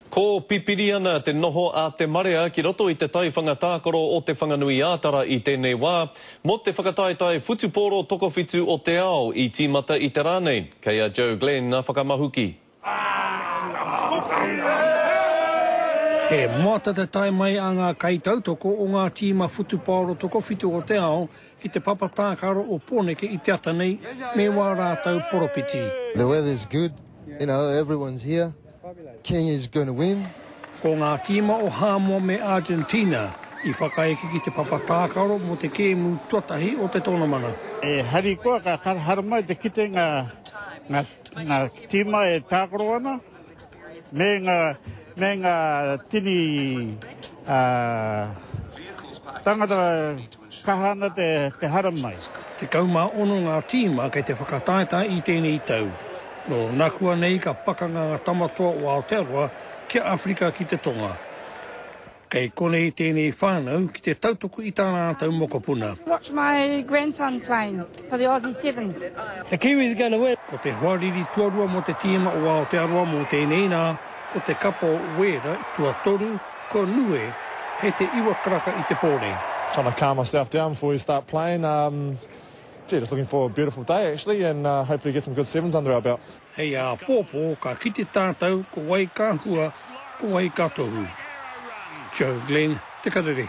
Ko pipiri ana te noho a te marea ki roto I te tai whangatākoro o te whanganui ātara I tēnei wā, mo te whakataetai whutupōro tokowhitu o te ao I tīmata I te rānei. Kei a Joe Glenn ngā whakamahuki. He moata te tai mai a ngā kaitautoko o ngā tīma whutupōro tokowhitu o te ao ki te papatākaro o Pōneke I te ata nei me wā rātau poropiti. The weather's good, you know, everyone's here. Kenya's going to win. Ko ngā tīma o Hāmoa me Argentina I whakaeke ki te papatākaro mo te kēmu tuatahi o te tōnamana. E hari koa ka karahara mai te kite ngā tīma e tākaro ana me ngā tini tangata kahana te hara mai. Te kaumā ono ngā tīma kei te whakataeta I tēnei tau. No nakua nei ka pakanga ngā tamatoa o Aotearoa ki Afrika ki te Tonga. Kei kone I tēnei whānau ki te tautoko I tāna tau mokopuna. Watch my grandson playing for the Aussie Sevens. The Kiwis are going to win. Ko te huariri tuarua mo te tīma o Aotearoa mo tēnei nā, ko te kapo wera tuatoru, ko nue, he te iwa karaka I te pōne. Trying to calm myself down before we start playing. Just looking for a beautiful day actually and hopefully get some good sevens under our belt. Hei a pōpō ka kite tātou ko wai ka hua, ko wai ka tohu. Joe Glenn, Te Karere.